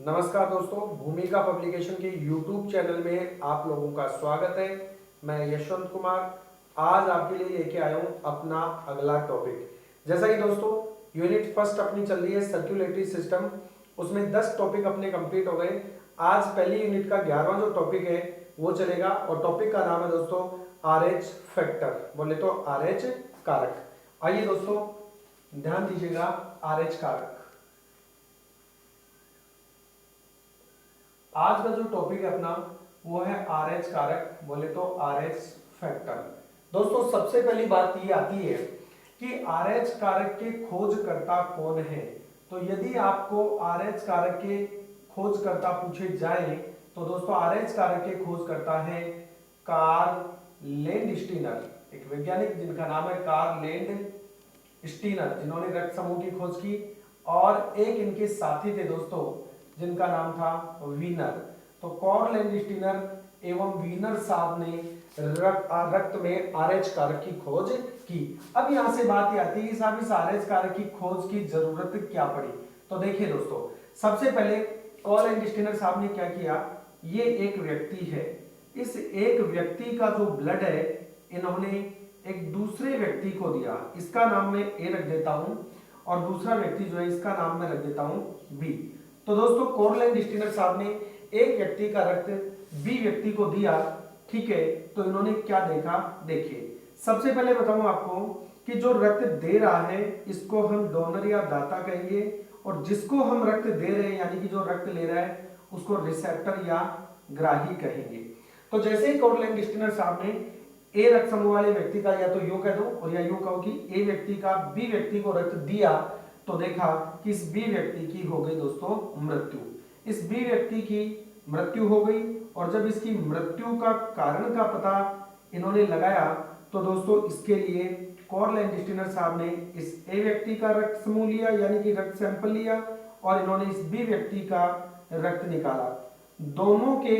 नमस्कार दोस्तों, भूमिका पब्लिकेशन के YouTube चैनल में आप लोगों का स्वागत है। मैं यशवंत कुमार आज आपके लिए लेके आया हूँ अपना अगला टॉपिक। जैसा कि दोस्तों यूनिट फर्स्ट अपनी चल रही है सर्कुलेटरी सिस्टम, उसमें 10 टॉपिक अपने कंप्लीट हो गए। आज पहली यूनिट का 11वां जो टॉपिक है वो चलेगा और टॉपिक का नाम है दोस्तों RH फैक्टर, बोले तो RH कारक। आइए दोस्तों ध्यान दीजिएगा, RH कारक आज का जो टॉपिक है अपना वो है RH कारक, बोले तो RH फैक्टर। दोस्तों सबसे पहली बात ये आती है कि RH कारक के खोजकर्ता कौन है। तो यदि आपको RH कारक के खोजकर्ता पूछे जाए तो दोस्तों RH कारक के खोजकर्ता है कार्ल लैंडस्टीनर, एक वैज्ञानिक जिनका नाम है कार्ल लैंडस्टीनर, जिन्होंने रक्त समूह की खोज की। और एक इनके साथी थे दोस्तों जिनका नाम था वीनर। तो कार्ल लैंडस्टीनर एवं वीनर साहब ने रक्त में RH कारक की खोज की। अब यहां से बात ये आती है कि साहब इस RH कारक की खोज की जरूरत क्या पड़ी। तो देखिए दोस्तों, सबसे पहले कार्ल लैंडस्टीनर साहब ने क्या किया, ये एक व्यक्ति है, इस एक व्यक्ति का जो ब्लड है इन्होंने एक दूसरे व्यक्ति को दिया, इसका नाम मैं ए रख देता हूं और दूसरा व्यक्ति जो है इसका नाम मैं रख देता हूं बी। तो दोस्तों कार्ल लैंडस्टीनर साहब ने एक व्यक्ति का रक्त बी व्यक्ति को दिया, ठीक है। तो इन्होंने क्या देखा, देखिए सबसे पहले बताऊं आपको कि जो रक्त दे रहा है इसको हम डोनर या दाता कहेंगे, और जिसको हम रक्त दे रहे हैं यानी कि जो रक्त ले रहा है उसको रिसेप्टर या ग्राही कहेंगे। तो जैसे ही कार्ल लैंडस्टीनर साहब ने ए रक्त समूह वाले व्यक्ति का या तो यू कह दो और या यू कहो कि ए व्यक्ति का बी व्यक्ति को रक्त दिया, तो देखा कि इस बी व्यक्ति की हो गई दोस्तों मृत्यु। इस बी व्यक्ति की मृत्यु हो गई और जब इसकी मृत्यु का कारण का पता इन्होंने लगाया तो दोस्तों इसके लिए कार्ल लैंडस्टीनर साहब ने इस ए व्यक्ति का रक्त समूह लिया यानी कि रक्त सैंपल लिया और इन्होंने इस बी व्यक्ति का रक्त निकाला। दोनों के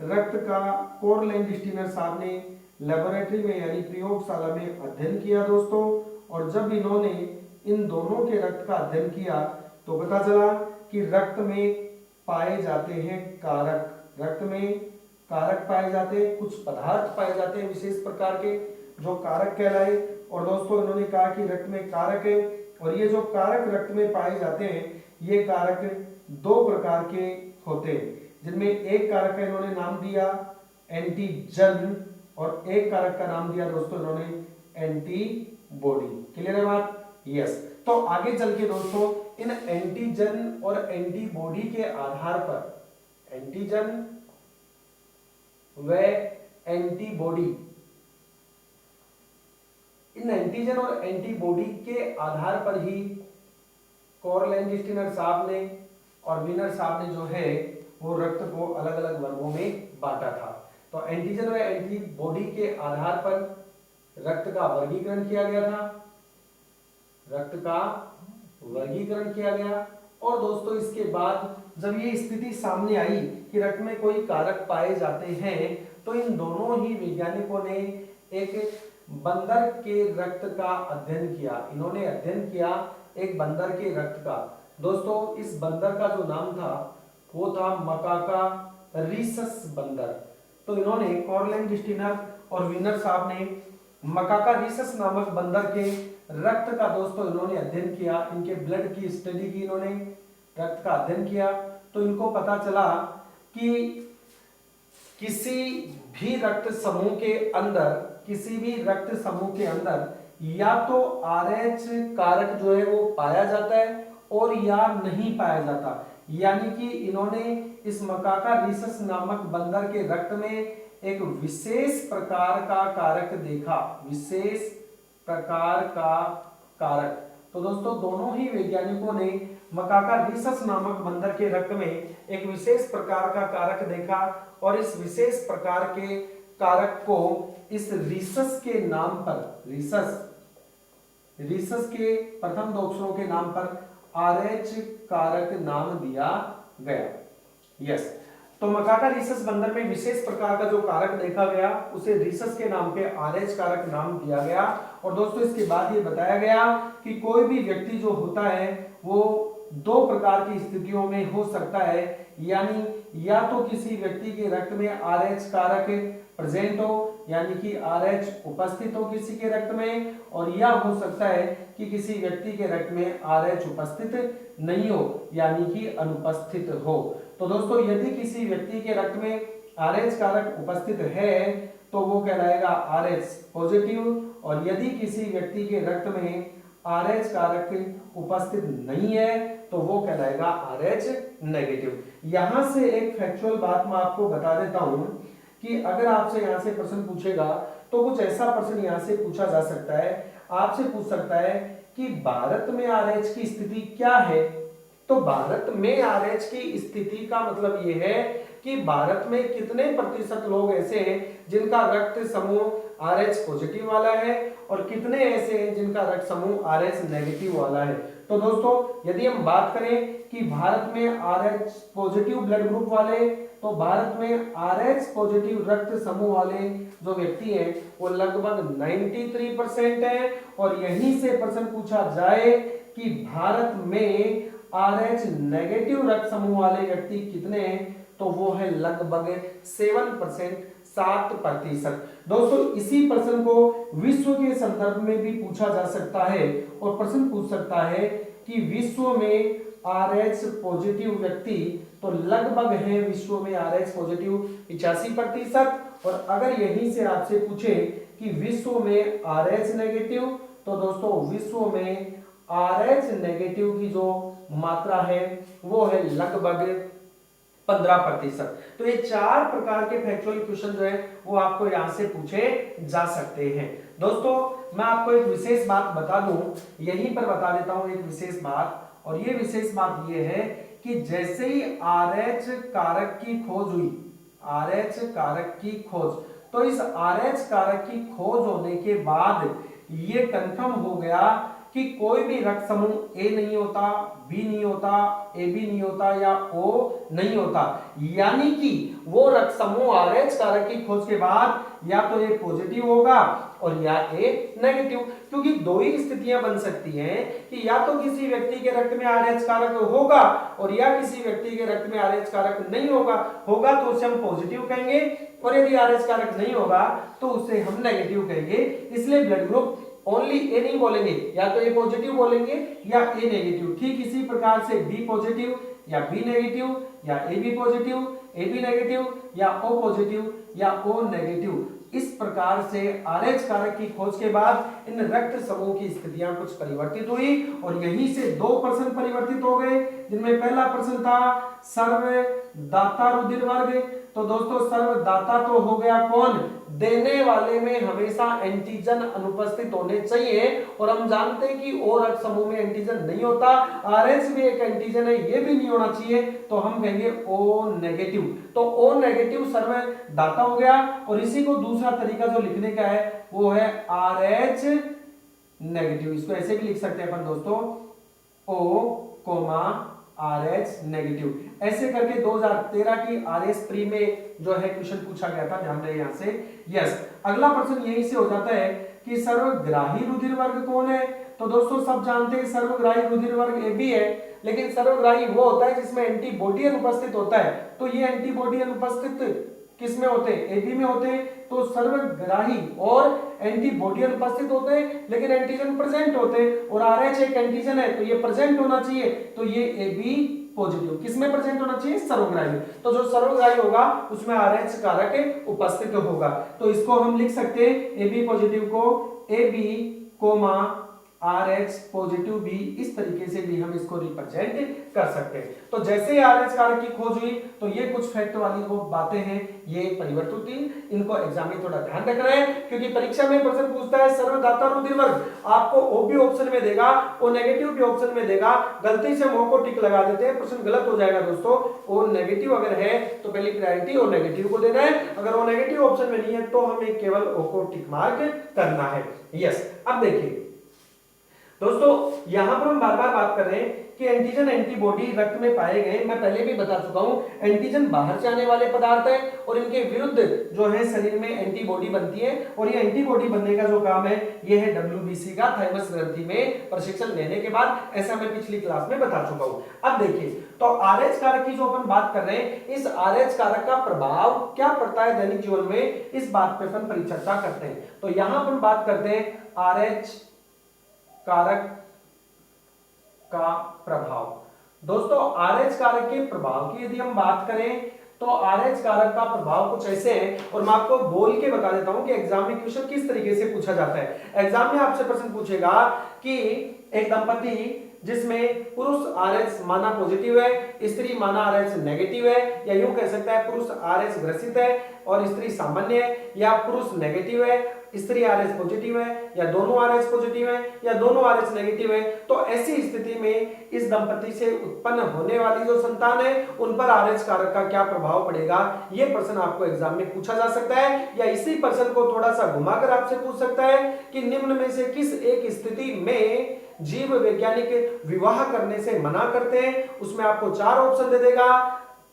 रक्त का कार्ल लैंडस्टीनर साहब ने लेबोरेटरी में यानी प्रयोगशाला में अध्ययन किया दोस्तों। और जब इन्होंने इन दोनों के रक्त का अध्ययन किया तो पता चला कि रक्त में पाए जाते हैं कारक, रक्त में कारक पाए जाते हैं, कुछ पदार्थ पाए जाते हैं विशेष प्रकार के जो कारक कहलाए। और दोस्तों इन्होंने कहा कि रक्त में कारक है और ये जो कारक रक्त में पाए जाते हैं ये कारक दो प्रकार के होते हैं, जिनमें एक कारक का इन्होंने नाम दिया एंटीजन और एक कारक का नाम दिया दोस्तों इन्होंने एंटीबॉडी। क्लियर है बात? यस। तो आगे चल के दोस्तों इन एंटीजन और एंटीबॉडी के आधार पर, एंटीजन व एंटीबॉडी, इन एंटीजन और एंटीबॉडी के आधार पर ही कार्ल लैंडस्टीनर साहब ने और वीनर साहब ने जो है वो रक्त को अलग अलग वर्गों में बांटा था। तो एंटीजन व एंटीबॉडी के आधार पर रक्त का वर्गीकरण किया गया था, रक्त का वर्गीकरण किया गया। और दोस्तों इसके बाद जब ये स्थिति सामने आई कि रक्त में कोई कारक पाए जाते हैं तो इन दोनों ही वैज्ञानिकों ने एक बंदर के रक्त का अध्ययन किया। इन्होंने अध्ययन किया एक बंदर के रक्त का। दोस्तों इस बंदर का जो नाम था वो था मकाका रीसस बंदर। तो इन्होंने कार्ल लैंडस्टीनर और वीनर साहब ने मकाका रीसस नामक बंदर के रक्त का दोस्तों इन्होंने अध्ययन किया, इनके ब्लड की स्टडी की, इन्होंने रक्त का अध्ययन किया। तो इनको पता चला कि किसी भी रक्त समूह के अंदर, किसी भी रक्त समूह के अंदर या तो RH कारक जो है वो पाया जाता है और या नहीं पाया जाता। यानी कि इन्होंने इस मकाका रीसस नामक बंदर के रक्त में एक विशेष प्रकार का कारक देखा, विशेष प्रकार का कारक। तो दोस्तों दोनों ही वैज्ञानिकों ने मकाका रीसस नामक बंदर के रक्त में एक विशेष प्रकार का कारक देखा और इस विशेष प्रकार के कारक को इस रीसस के नाम पर, रीसस के प्रथम दो अक्षरों के नाम पर RH कारक नाम दिया गया। यस। तो मकाका रीसस बंदर में विशेष प्रकार का जो कारक देखा गया उसे रीसस के नाम पे RH कारक नाम दिया गया। और दोस्तों इसके बाद ये बताया गया कि कोई भी व्यक्ति जो होता है वो दो प्रकार की स्थितियों में हो सकता है, यानी या तो किसी व्यक्ति के रक्त में RH कारक प्रेजेंट हो, यानी कि RH उपस्थित हो किसी के रक्त में, और या हो सकता है कि किसी व्यक्ति के रक्त में RH उपस्थित नहीं हो, यानी कि अनुपस्थित हो। तो दोस्तों यदि किसी व्यक्ति के रक्त में RH कारक उपस्थित है तो वो कहलाएगा RH पॉजिटिव, और यदि किसी व्यक्ति के रक्त में RH कारक उपस्थित नहीं है तो वो कहलाएगा RH नेगेटिव। यहां से एक फैक्चुअल बात मैं आपको बता देता हूं कि अगर आपसे यहां से प्रश्न पूछेगा तो कुछ ऐसा प्रश्न यहां से पूछा जा सकता है, आपसे पूछ सकता है कि भारत में RH की स्थिति क्या है। तो भारत में RH की स्थिति का मतलब यह है कि भारत में कितने प्रतिशत लोग ऐसे हैं जिनका रक्त समूह RH पॉजिटिव वाला है और कितने ऐसे हैं जिनका रक्त समूह RH नेगेटिव वाला है। तो दोस्तों यदि हम बात करें कि भारत में RH पॉजिटिव ब्लड ग्रुप वाले, तो भारत में RH पॉजिटिव रक्त समूह वाले जो व्यक्ति हैं वो लगभग 93% है। और यहीं से प्रश्न पूछा जाए कि भारत में RH नेगेटिव रक्त समूह वाले व्यक्ति कितने हैं, तो वो है लगभग 7%, 7%। दोस्तों इसी प्रश्न को विश्व के संदर्भ में भी पूछा जा सकता है, और प्रश्न पूछ सकता है कि विश्व में RH पॉजिटिव व्यक्ति तो लगभग है विश्व में RH पॉजिटिव 85%। और अगर यहीं से आपसे पूछे कि विश्व में RH नेगेटिव, तो दोस्तों विश्व में RH नेगेटिव की जो मात्रा है वो है लगभग 15%। तो ये चार प्रकार के फैक्चुअल क्वेश्चन जो है वो आपको यहां से पूछे जा सकते हैं। दोस्तों मैं आपको एक विशेष बात बता दूं, यहीं पर बता देता हूं एक विशेष बात, और ये विशेष बात ये है कि जैसे ही RH कारक की खोज हुई, RH कारक की खोज, तो इस RH कारक की खोज होने के बाद ये कंफर्म हो गया कि कोई भी रक्त समूह ए नहीं होता, बी नहीं होता, ए बी नहीं होता या ओ नहीं होता, यानी कि वो रक्त समूह RH कारक की खोज के बाद या तो ए पॉजिटिव होगा और या ए नेगेटिव, क्योंकि दो ही स्थितियां बन सकती हैं कि या तो किसी व्यक्ति के रक्त में RH कारक होगा और या किसी व्यक्ति के रक्त में RH कारक नहीं होगा। होगा तो उसे हम पॉजिटिव कहेंगे, और यदि RH कारक नहीं होगा तो उसे हम नेगेटिव कहेंगे। इसलिए ब्लड ग्रुप ओनली ए नहीं बोलेंगे, या तो ए पॉजिटिव बोलेंगे या ए नेगेटिव। ठीक इसी प्रकार से बी पॉजिटिव या बी नेगेटिव या A B positive, A B negative या ओ पॉजिटिव या ओ नेगेटिव। इस प्रकार से RH कारक की खोज के बाद इन रक्त समूह की स्थितियां कुछ परिवर्तित हुई, और यहीं से दो प्रश्न परिवर्तित हो गए, जिनमें पहला प्रश्न था सर्वदाता रुधिर वर्ग। तो दोस्तों सर्वदाता तो हो गया कौन, देने वाले में हमेशा एंटीजन अनुपस्थित होने चाहिए, और हम जानते हैं कि ओ रक्त समूह में एंटीजन नहीं होता, RH भी एक एंटीजन है, ये भी नहीं होना चाहिए, तो हम कहेंगे O नेगेटिव। तो O नेगेटिव सर्वदाता हो गया, और इसी को दूसरा तरीका जो लिखने का है वो है RH नेगेटिव। इसको ऐसे भी लिख सकते हैं अपन दोस्तों, O, RH नेगेटिव। ऐसे करके 2013 की RS प्री में जो है क्वेश्चन पूछा गया था, ध्यान रहे यहां से। यस, अगला प्रश्न यहीं से हो जाता है कि सर्वग्राही रुधिर वर्ग कौन है। तो दोस्तों सब जानते हैं सर्वग्राही रुधिर वर्ग AB है, लेकिन सर्वग्राही वो होता है जिसमें एंटीबॉडी अनुपस्थित होता है। तो ये एंटीबॉडी अनुपस्थित किस में होते हैं, AB में होते हैं। तो सर्वग्राही और एंटीबॉडी अनुपस्थित होते हैं लेकिन एंटीजन प्रेजेंट होते हैं, और RH एक एंटीजन है तो ये प्रेजेंट होना चाहिए, तो ये AB पॉजिटिव किसमें प्रेजेंट होना चाहिए, सर्वग्राही। तो जो सर्वग्राही होगा उसमें RH कारक उपस्थित होगा। तो इसको हम लिख सकते हैं AB पॉजिटिव को AB, RH पॉजिटिव भी, इस तरीके से भी हम इसको रिप्रेजेंट कर सकते हैं। तो जैसे ही RH कारक की खोज हुई तो ये कुछ फैक्ट वाली वो बातें हैं, ये परिवर्तित हुई, इनको एग्जाम में थोड़ा ध्यान रखना है, क्योंकि परीक्षा में प्रश्न पूछता है सर्वदाता रुधिर वर्ग, आपको O भी ऑप्शन में देगा, O नेगेटिव भी ऑप्शन में देगा, गलती से हम O को टिक लगा देते हैं, प्रश्न गलत हो जाएगा दोस्तों। O नेगेटिव अगर है तो पहली प्रायोरिटी O नेगेटिव को देना है, अगर O नेगेटिव ऑप्शन में नहीं है तो हमें केवल O को टिक मार्क करना है। यस, अब देखिए दोस्तों यहां पर हम बार बार बात कर रहे हैं कि एंटीजन एंटीबॉडी रक्त में पाए गए, मैं पहले भी बता चुका हूं, एंटीजन बाहर से आने वाले पदार्थ है और इनके विरुद्ध जो है शरीर में एंटीबॉडी बनती है और ये एंटीबॉडी बनने का जो काम है ये है डब्ल्यूबीसी का, थाइमस ग्रंथि में प्रशिक्षण लेने के बाद, ऐसा मैं पिछली क्लास में बता चुका हूं। अब देखिए, तो आरएच कारक की जो अपन बात कर रहे हैं, इस आरएच कारक का प्रभाव क्या पड़ता है दैनिक जीवन में, इस बात पे अपन परिचर्चा करते हैं। तो यहां अपन बात करते हैं आरएच कारक का प्रभाव। दोस्तों आरएच कारक के प्रभाव की यदि हम बात करें तो आरएच कारक का प्रभाव कुछ ऐसे है, और मैं आपको बोल के बता देता हूं कि एग्जाम में क्वेश्चन किस तरीके से पूछा जाता है। एग्जाम में आपसे प्रश्न पूछेगा कि एक दंपति जिसमें पुरुष आरएच माना पॉजिटिव है, स्त्री माना आरएच नेगेटिव है, या यूं कह सकता है पुरुष आरएच ग्रसित है और स्त्री सामान्य है, या पुरुष नेगेटिव है स्त्री आरएच पॉजिटिव है, या दोनों आरएच पॉजिटिव है, या दोनों आरएच नेगेटिव है, तो ऐसी स्थिति में इस दंपति से उत्पन्न होने वाली जो संतान है उन पर आरएच कारक का क्या प्रभाव पड़ेगा, यह प्रश्न आपको एग्जाम में पूछा जा सकता है। या इसी प्रश्न को थोड़ा सा घुमाकर आपसे पूछ सकता है कि निम्न में से किस एक स्थिति में जीव वैज्ञानिक विवाह करने से मना करते हैं। उसमें आपको 4 ऑप्शन दे देगा,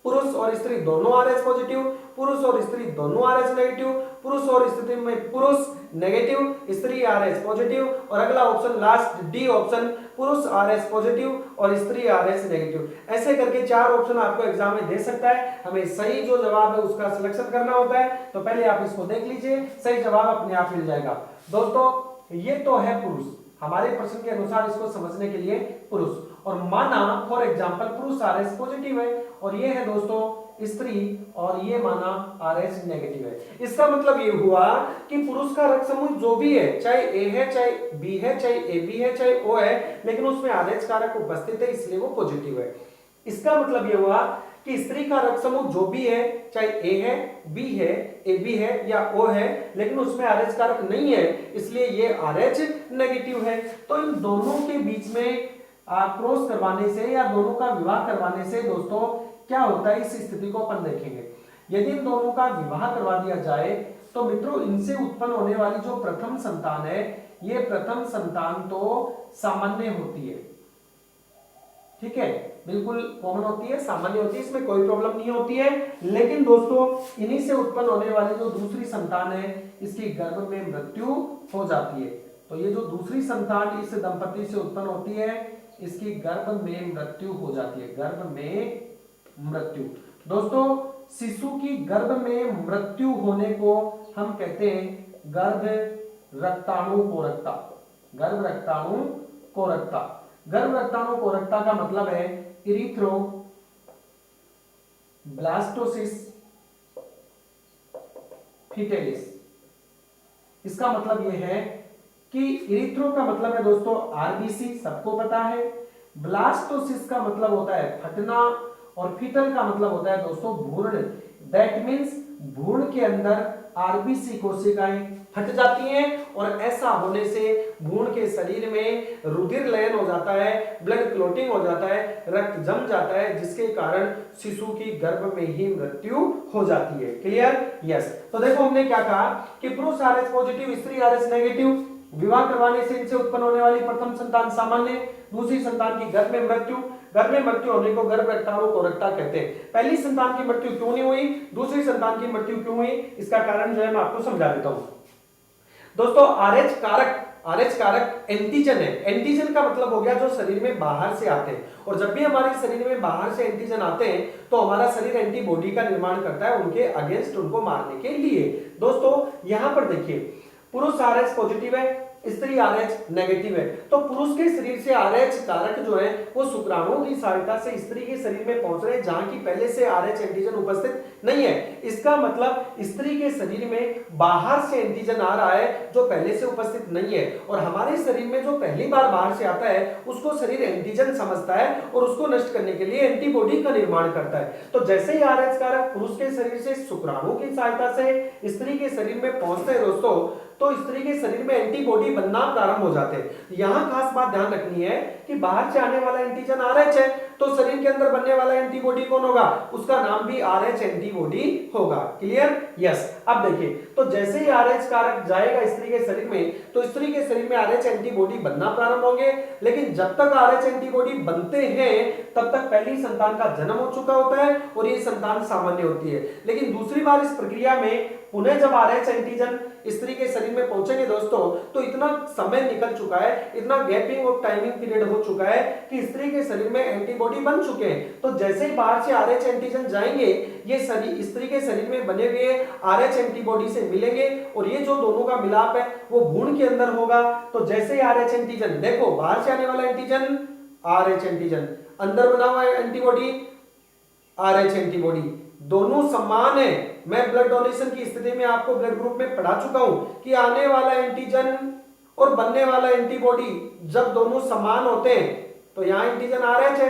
पुरुष और स्त्री दोनों आरएच पॉजिटिव, पुरुष और स्त्री दोनों आरएच नेगेटिव, पुरुष और स्त्री में पुरुष नेगेटिव, स्त्री आरएच पॉजिटिव, और अगला ऑप्शन लास्ट डी ऑप्शन, पुरुष आरएच पॉजिटिव और स्त्री आरएच नेगेटिव। ऐसे करके 4 ऑप्शन आपको एग्जाम में दे सकता है। हमें सही जो जवाब है उसका सिलेक्शन करना होता है। तो पहले आप इसको देख लीजिए, सही जवाब अपने आप मिल जाएगा। दोस्तों ये तो है पुरुष, हमारे प्रश्न के अनुसार इसको समझने के लिए पुरुष, और माना फॉर एग्जांपल पुरुष आरएच पॉजिटिव है और ये है दोस्तों स्त्री और ये माना आरएच नेगेटिव है। इसका मतलब ये हुआ कि पुरुष का रक्त समूह जो भी है, चाहे ए है, चाहे बी है, चाहे ए बी है, चाहे ओ है, लेकिन उसमें आरएच कारक उपस्थित है इसलिए वो पॉजिटिव है। इसका मतलब ये हुआ कि स्त्री का रक्त समूह जो भी है, चाहे ए है, बी है, ए बी है या ओ है, लेकिन उसमें आरएच कारक नहीं है इसलिए ये आरएच नेगेटिव है। तो इन दोनों के बीच में क्रॉस करवाने से या दोनों का विवाह करवाने से दोस्तों क्या होता है, इस स्थिति को अपन देखेंगे। यदि इन दोनों का विवाह करवा दिया जाए तो मित्रों इनसे उत्पन्न होने वाली जो प्रथम संतान है, ये प्रथम संतान तो सामान्य होती है, ठीक है, बिल्कुल कॉमन होती है, सामान्य होती है, इसमें कोई प्रॉब्लम नहीं होती है। लेकिन दोस्तों इन्हीं से उत्पन्न होने वाली जो दूसरी संतान है इसकी गर्भ में मृत्यु हो जाती है। तो ये जो दूसरी संतान इस दंपति से उत्पन्न होती है इसकी गर्भ में मृत्यु हो जाती है, गर्भ में मृत्यु। दोस्तों शिशु की गर्भ में मृत्यु होने को हम कहते हैं गर्भ रक्ताणु कोरकता, गर्भ रक्ताणु कोरकता। गर्भ रक्ताणु कोरकता का मतलब है इरिथ्रो ब्लास्टोसिस फिटेलिस। इसका मतलब यह है कि इरिथ्रो का मतलब है दोस्तों आरबीसी, सबको पता है। ब्लास्टोसिस का मतलब होता है फटना और फीटल का मतलब होता है दोस्तों भ्रूण। दैट मींस भ्रूण के अंदर आरबीसी कोशिकाएं फट जाती हैं और ऐसा होने से भ्रूण के शरीर में रुधिर लयन हो जाता है, ब्लड क्लोटिंग हो जाता है, रक्त जम जाता है, जिसके कारण शिशु की गर्भ में ही मृत्यु हो जाती है। क्लियर? यस। तो देखो हमने क्या कहा कि पुरुष आरएच पॉजिटिव, स्त्री आरएच नेगेटिव, विवाह करवाने से इनसे उत्पन्न होने वाली प्रथम संतान सामान्य, दूसरी संतान की गर्भ में मृत्यु, गर्भ में मृत्यु होने को गर्भ रक्ताणु कोरकता कहते हैं। पहली संतान की मृत्यु क्यों नहीं हुई, दूसरी संतान की मृत्यु क्यों हुई, इसका कारण जो है मैं आपको समझा देता हूं। दोस्तों आरएच कारक एंटीजन है। एंटीजन का मतलब हो गया जो शरीर में बाहर से आते हैं, और जब भी हमारे शरीर में बाहर से एंटीजन आते हैं तो हमारा शरीर एंटीबॉडी का निर्माण करता है उनके अगेंस्ट, उनको मारने के लिए। दोस्तों यहां पर देखिए पुरुष आरएच पॉजिटिव है, स्त्री आरएच नेगेटिव है, तो पुरुष के शरीर से आरएच कारक जो है वो शुक्राणुओं की सहायता से स्त्री के शरीर में पहुंच रहे हैं जहां की पहले से आरएच एंटीजन उपस्थित नहीं है। इसका मतलब स्त्री के शरीर में बाहर से एंटीजन आ रहा है जो पहले से उपस्थित नहीं है, और हमारे शरीर में जो पहली बार बाहर से आता है उसको शरीर एंटीजन समझता है और उसको नष्ट करने के लिए एंटीबॉडी का निर्माण करता है। तो जैसे ही आरएच कारक पुरुष के शरीर से शुक्राणु की सहायता से स्त्री के शरीर में पहुंचते हैं दोस्तों, तो स्त्री के शरीर में एंटीबॉडी बनना प्रारंभ हो जाते हैं। यहाँ खास बात ध्यान रखनी है कि बाहर से आने वाला एंटीजन RH है, तो शरीर के अंदर बनने वाला एंटीबॉडी कौन होगा, उसका नाम भी RH एंटीबॉडी होगा। क्लियर? यस। अब देखिए, तो जैसे ही RH कारक जाएगा स्त्री के शरीर में, तो स्त्री के शरीर में RH एंटीबॉडी बनना प्रारंभ होंगे, लेकिन जब तक RH एंटीबॉडी बनते हैं तब तक पहली संतान का जन्म हो चुका होता है और ये संतान सामान्य होती है। लेकिन दूसरी बार इस प्रक्रिया में पुनः जब RH एंटीजन स्त्री के शरीर में पहुंचेंगे दोस्तों, तो इतना समय निकल चुका है, इतना गैपिंग और टाइमिंग पीरियड हो चुका है कि स्त्री के शरीर में एंटीबॉडी बन चुके हैं। तो जैसे ही बाहर से RH एंटीजन जाएंगे, ये स्त्री के शरीर में बने हुए RH एंटीबॉडी से मिलेंगे और ये जो दोनों का मिलाप है वो भ्रूण के अंदर होगा। तो जैसे ही RH एंटीजन, देखो बाहर से आने वाला एंटीजन RH एंटीजन, अंदर बना हुआ एंटीबॉडी RH एंटीबॉडी, दोनों समान है। मैं ब्लड डोनेशन की स्थिति में आपको ब्लड ग्रुप में पढ़ा चुका हूं कि आने वाला एंटीजन और बनने वाला एंटीबॉडी जब दोनों समान होते हैं, तो यहाँ एंटीजन RH है,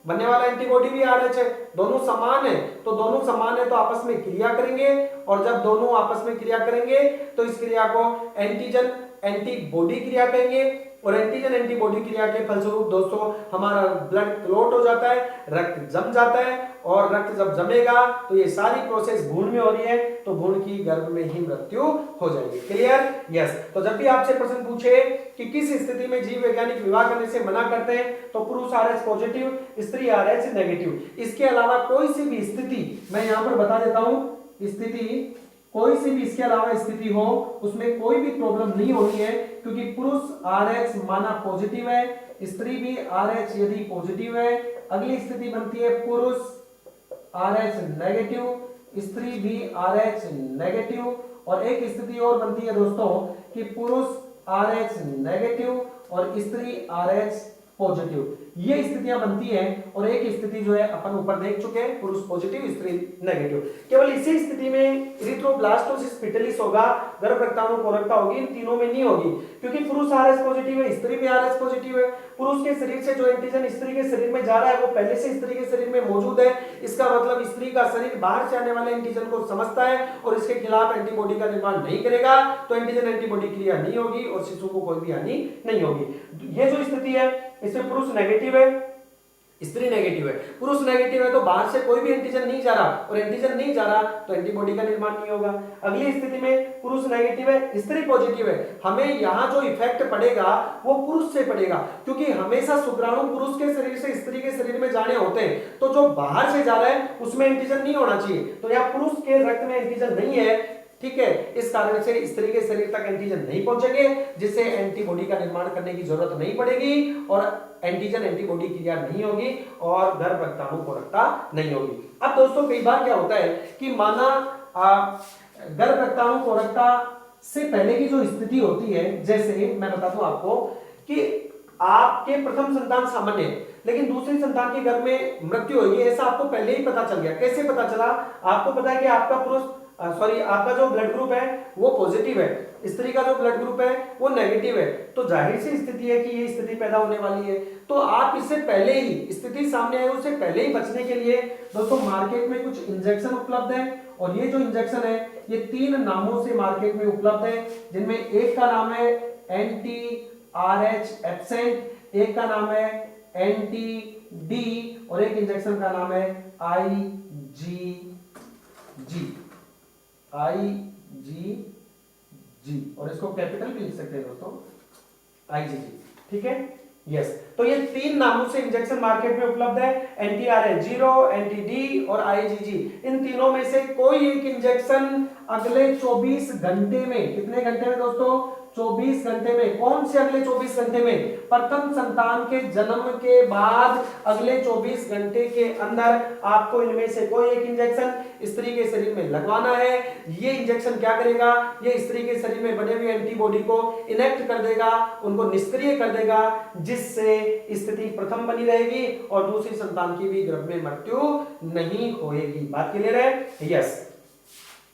बनने वाला एंटीबॉडी भी RH है, दोनों समान है, तो दोनों समान है तो आपस में क्रिया करेंगे, और जब दोनों आपस में क्रिया करेंगे तो इस क्रिया को एंटीजन एंटीबॉडी क्रिया कहेंगे, और एंटीजन एंटीबॉडी क्रिया के फलस्वरूप दोस्तों हमारा ब्लड क्लॉट हो जाता है, रक्त जम जाता है, और रक्त जब जमेगा तो ये सारी प्रोसेस भ्रूण में हो रही है, तो भ्रूण की गर्भ में ही मृत्यु हो जाएगी। क्लियर? यस। तो जब भी आपसे प्रश्न पूछे कि किस स्थिति में जीव वैज्ञानिक विवाह करने से मना करते हैं, तो पुरुष RH पॉजिटिव, स्त्री RH नेगेटिव। इसके अलावा कोई सी भी स्थिति, मैं यहाँ पर बता देता हूँ, स्थिति कोई सी भी इसके अलावा स्थिति हो उसमें कोई भी प्रॉब्लम नहीं होनी है, क्योंकि पुरुष RH माना पॉजिटिव है, स्त्री भी RH यदि पॉजिटिव है, अगली स्थिति बनती है पुरुष RH नेगेटिव, स्त्री भी RH नेगेटिव, और एक स्थिति और बनती है दोस्तों कि पुरुष RH नेगेटिव और स्त्री RH पॉजिटिव। ये स्थितियां बनती हैं, और एक स्थिति जो है अपन ऊपर देख चुके हैं, पुरुष पॉजिटिव स्त्री नेगेटिव। केवल इसी स्थिति में इरिथ्रोब्लास्टोसिस पिटलिस होगा, गर्भ रक्ताणु कोरकता होगी, इन तीनों में नहीं होगी, क्योंकि पुरुष RH पॉजिटिव है, स्त्री भी RH पॉजिटिव है। पुरुष के शरीर से जो एंटीजन स्त्री के शरीर में जा रहा है वो पहले से स्त्री के शरीर में मौजूद है, इसका मतलब स्त्री का शरीर बाहर से आने वाले एंटीजन को समझता है और इसके खिलाफ एंटीबॉडी का निर्माण नहीं करेगा, तो एंटीजन एंटीबॉडी क्रिया नहीं होगी और शिशु को कोई भी हानि नहीं होगी। ये जो स्थिति है इसमें पुरुष नेगेटिव है, स्त्री नेगेटिव है। पुरुष नेगेटिव है तो बाहर से कोई भी एंटीजन नहीं जा रहा, और एंटीजन नहीं जा रहा तो एंटीबॉडी का निर्माण नहीं होगा। अगली स्थिति में पुरुष नेगेटिव है, स्त्री पॉजिटिव है, हमें यहाँ जो इफेक्ट पड़ेगा वो पुरुष से पड़ेगा, क्योंकि हमेशा शुक्राणु पुरुष के शरीर से स्त्री के शरीर में जाने होते हैं, तो जो बाहर से जा रहा है उसमें एंटीजन नहीं होना चाहिए, तो यहाँ पुरुष के रक्त में एंटीजन नहीं है, ठीक है, इस कारण से स्त्री के शरीर तक एंटीजन नहीं पहुंचेंगे, जिससे एंटीबॉडी का निर्माण करने की जरूरत नहीं पड़ेगी और एंटीजन एंटीबॉडी क्रिया नहीं होगी और गर्भ रक्ताणु कोरकता नहीं होगी। अब दोस्तों कई बार क्या होता है कि माना गर्भ रक्ताणु कोरकता से पहले की जो स्थिति होती है, जैसे मैं बता दूं आपको कि आपके प्रथम संतान सामान्य है लेकिन दूसरी संतान के गर्भ में मृत्यु होगी, ऐसा आपको पहले ही पता चल गया। कैसे पता चला? आपको पता है कि आपका आपका जो ब्लड ग्रुप है वो पॉजिटिव है, स्त्री का जो ब्लड ग्रुप है वो नेगेटिव है, तो जाहिर सी स्थिति है कि ये स्थिति पैदा होने वाली है। तो आप इससे पहले ही, स्थिति सामने आए उससे पहले ही बचने के लिए दोस्तों मार्केट में कुछ इंजेक्शन उपलब्ध है, और ये जो इंजेक्शन है ये 3 नामों से मार्केट में उपलब्ध है, जिनमें एक का नाम है एंटी RH एब्सेंट, एक का नाम है एंटी D और एक इंजेक्शन का नाम है IgG, और इसको कैपिटल भी लिख सकते हैं दोस्तों, IgG, ठीक है। यस, तो ये 3 नामों से इंजेक्शन मार्केट में उपलब्ध है, एंटी RH0, एंटी D और IgG। इन तीनों में से कोई एक इंजेक्शन अगले 24 घंटे में, कितने घंटे में दोस्तों? 24 घंटे में। कौन से अगले 24 घंटे में? प्रथम संतान के जन्म के बाद अगले 24 घंटे के अंदर आपको इनमें से कोई एक इंजेक्शन स्त्री के शरीर में लगवाना है। ये इंजेक्शन क्या करेगा? ये स्त्री के शरीर में बने हुए एंटीबॉडी को इनेक्ट कर देगा, उनको निष्क्रिय कर देगा, जिससे स्थिति प्रथम बनी रहेगी और दूसरी संतान की भी गर्भ में मृत्यु नहीं होगी। बात क्लियर है? यस।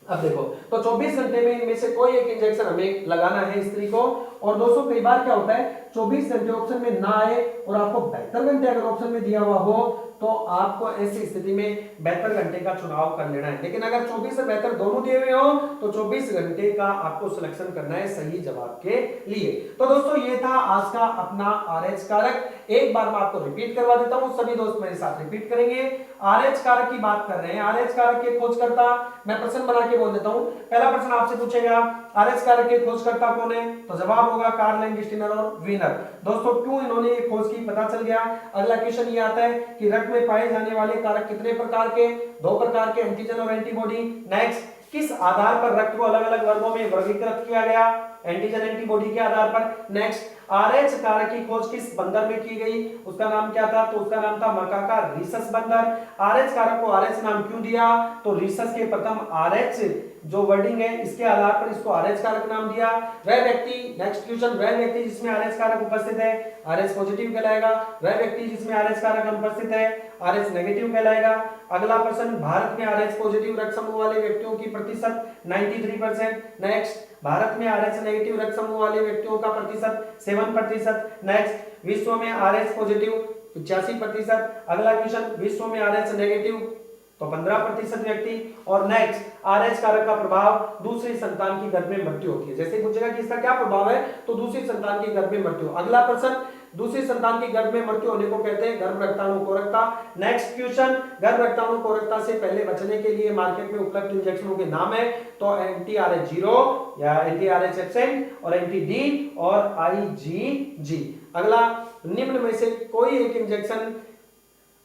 अब देखो, तो 24 घंटे में इनमें से कोई एक इंजेक्शन हमें लगाना है स्त्री को। और दोस्तों कई बार क्या होता है 24 घंटे ऑप्शन में ना आए और आपको 72 घंटे अगर ऑप्शन में दिया हुआ हो तो आपको ऐसी स्थिति में 72 घंटे का चुनाव कर लेना है। लेकिन अगर 24 से 72 दोनों दिए हुए हो तो 24 घंटे का आपको सिलेक्शन करना है सही जवाब के लिए। तो दोस्तों ये था आज का अपना RH कारक। एक बार मैं आपको रिपीट करवा देता हूं, सभी दोस्त मेरे साथ रिपीट करेंगे। RH कारक की बात कर रहे हैं, RH कारक के खोजकर्ता, मैं प्रश्न बना के बोल देता हूं। पहला प्रश्न आपसे पूछेगा RH कारक के खोजकर्ता कौन है, तो जवाब होगा कार्ल लैंगस्टीनर और वीनर। दोस्तों क्यों इन्होंने ये खोज की पता चल गया। अगला क्वेश्चन ये आता है कि रक्त में पाए जाने वाले कारक कितने प्रकार के, 2 प्रकार के, एंटीजन और एंटीबॉडी। नेक्स्ट, किस आधार पर रक्त को अलग अलग वर्गों में वर्गीकृत किया गया, एंटीजन एंटीबॉडी के आधार पर। नेक्स्ट, RH कारक की खोज किस बंदर में की गई, उसका नाम क्या था, तो उसका नाम था मकाका रीसस बंदर। RH कारक को RH नाम क्यों दिया, तो रीसस के प्रथम RH जो वर्डिंग है इसके आधार पर इसको RH कारक नाम दिया। वह व्यक्ति, नेक्स्ट क्वेश्चन, वह व्यक्ति जिसमें RH कारक उपस्थित है RH पॉजिटिव कहलाएगा, वह व्यक्ति जिसमें RH कारक अनुपस्थित है RH नेगेटिव कहलाएगा। अगला प्रश्न, भारत में RH पॉजिटिव रक्त समूह वाले व्यक्तियों की प्रतिशत 93%। नेक्स्ट, भारत में RH नेगेटिव रक्त समूह वाले व्यक्तियों का प्रतिशत 7%। नेक्स्ट, विश्व में RH पॉजिटिव 85%। अगला क्वेश्चन, विश्व में RH नेगेटिव तो 15% व्यक्ति। और नेक्स्ट, RH कारक का प्रभाव दूसरी संतान की गर्भ में मृत्यु होती है। जैसे पूछेगा कि इसका क्या प्रभाव है, तो दूसरी संतान की गर्भ में मृत्यु। अगला प्रश्न, दूसरी संतान की गर्भ में मृत्यु होने को कहते हैं गर्भ रक्ताणु कोरकता। नेक्स्ट क्वेश्चन, गर्भ रक्ताणु कोरकता से पहले बचने के लिए मार्केट में उपलब्ध इंजेक्शनों के नाम है, तो एंटी-RH 0 या एंटी-RH एब्सेंट और एंटी-D और IgG। अगला, निम्न में से कोई एक इंजेक्शन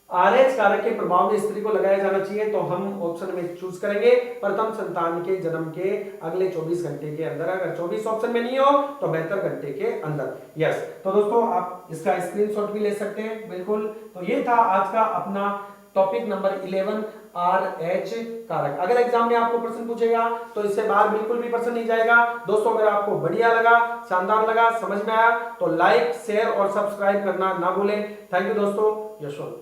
RH कारक के प्रभाव में स्त्री को लगाया जाना चाहिए, तो हम ऑप्शन में चूज करेंगे प्रथम संतान के जन्म के अगले 24 घंटे के अंदर। अगर 24 ऑप्शन में नहीं हो तो 72 घंटे के अंदर। यस, तो दोस्तों आप इसका स्क्रीनशॉट भी ले सकते हैं, बिल्कुल। तो ये था आज का अपना टॉपिक नंबर 11 RH कारक। अगर एग्जाम में आपको प्रश्न पूछेगा तो इससे बाहर बिल्कुल भी प्रश्न नहीं जाएगा। दोस्तों अगर आपको बढ़िया लगा, शानदार लगा, समझ में आया तो लाइक, शेयर और सब्सक्राइब करना ना भूलें। थैंक यू दोस्तों, यशवंत।